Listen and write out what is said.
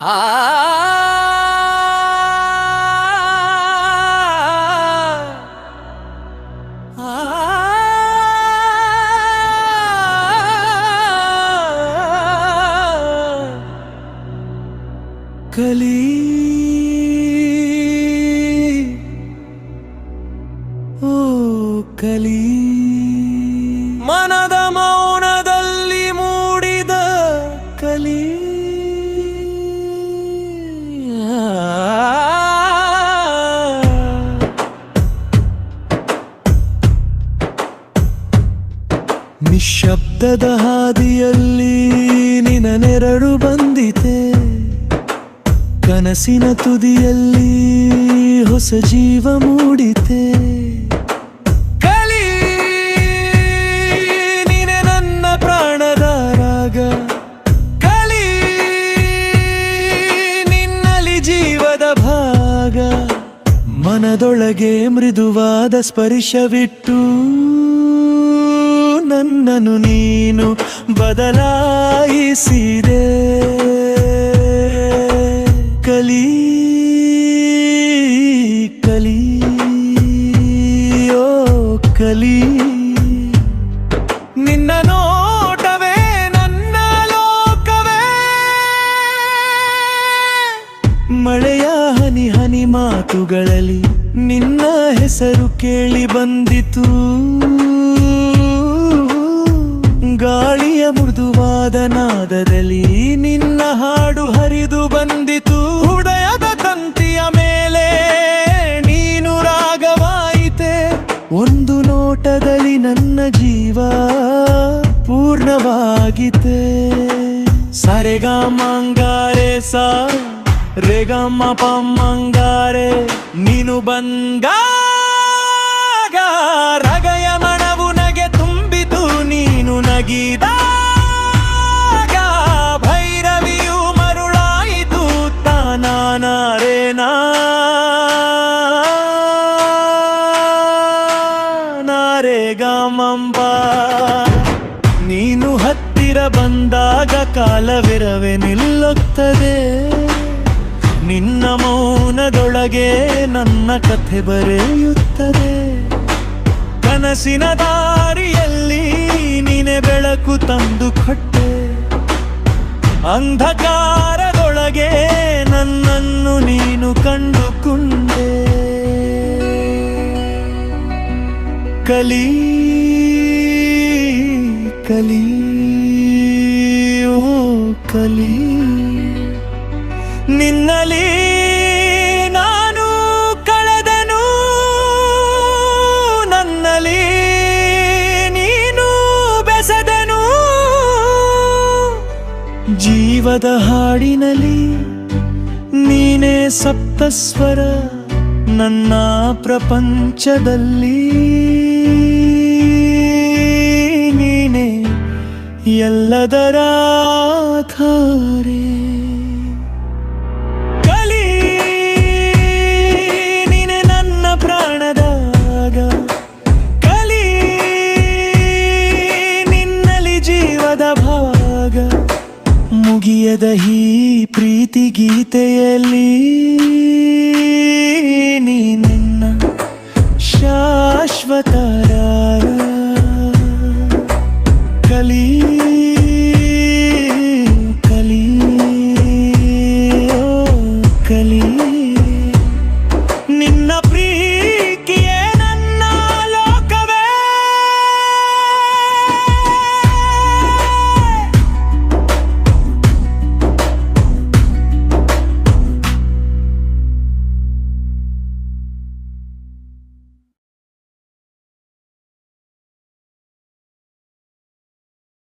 ಆ ಕಲಿ ಓ ಕಲಿ ಮನದ ಮೌನದಲ್ಲಿ ಮೂಡಿದ ಕಲಿ ನಿಶ್ಶಬ್ದದ ಹಾದಿಯಲ್ಲಿ ನಿನ ನೆರಳು ಬಂದಿತೆ, ಕನಸಿನ ತುದಿಯಲ್ಲಿ ಹೊಸ ಜೀವ ಮೂಡಿತೆ. ಕಲಿ ನೀನೆ ನನ್ನ ಪ್ರಾಣದ ರಾಗ, ಕಲಿ ನಿನ್ನಲಿ ಜೀವದ ಭಾಗ. ಮನದೊಳಗೆ ಮೃದುವಾದ ಸ್ಪರ್ಶವಿಟ್ಟು ನನ್ನನ್ನು ನೀನು ಬದಲಾಯಿಸಿದೆ. ಕಲಿ ಕಲಿ ಓ ಕಲಿ, ನಿನ್ನ ನೋಟವೇ ನನ್ನ ಲೋಕವೇ. ಮಳೆಯ ಹನಿ ಹನಿ ಮಾತುಗಳಲ್ಲಿ ನಿನ್ನ ಹೆಸರು ಕೇಳಿ ಬಂದಿತು, ಗಾಳಿಯ ಮೃದುವಾದ ನಾದದಲ್ಲಿ ನಿನ್ನ ಹಾಡು ಹರಿದು ಬಂದಿತು. ಹೃದಯದ ತಂತಿಯ ಮೇಲೆ ನೀನು ರಾಗವಾಯಿತೆ, ಒಂದು ನೋಟದಲ್ಲಿ ನನ್ನ ಜೀವ ಪೂರ್ಣವಾಗಿದೆ. ಸರೆಗ ಮಂಗಾರೆ ಸಾ ರೆಗ ಮ ಮಂಗಾರೆ, ನೀನು ಬಂದಾಗ ರಗಯ ಮಣವು ನಗೆ ತುಂಬಿತು. ನೀನು ನಗಿದಾಗ ಭೈರವಿಯು ಮರುಳಾಯಿತು. ತಾನಾರೆ ನಾರೆ ಗಾಮಂಬ, ನೀನು ಹತ್ತಿರ ಬಂದಾಗ ಕಾಲವಿರವೆ ನಿಲ್ಲುತ್ತದೆ. ನಿನ್ನ ಮೌನದೊಳಗೆ ನನ್ನ ಕಥೆ ಬರೆಯುತ್ತದೆ. ಕನಸಿನ ದಾರಿಯಲ್ಲಿ ನೀನೆ ಬೆಳಕು ತಂದು ಕೊಟ್ಟೆ, ಅಂಧಕಾರದೊಳಗೆ ನನ್ನನ್ನು ನೀನು ಕಂಡುಕೊಂಡೆ. ಕಲಿ ಕಲಿ ಓ ಕಲಿ, ನಿನ್ನಲಿ ನಾನು ಕಳೆದನು, ನನ್ನಲ್ಲಿ ನೀನು ಬೆಸೆದನು. ಜೀವದ ಹಾಡಿನಲ್ಲಿ ನೀನೇ ಸಪ್ತಸ್ವರ, ನನ್ನ ಪ್ರಪಂಚದಲ್ಲಿ ನೀನೇ ಎಲ್ಲದರ ಆಧಾರೆ. ಕಲಿ ನೀನೆ ನನ್ನ ಪ್ರಾಣದಾಗ, ಕಲಿ ನಿನ್ನಲಿ ಜೀವದ ಭಾಗ. ಮುಗಿಯದ ಈ ಪ್ರೀತಿ ಗೀತೆಯಲ್ಲಿ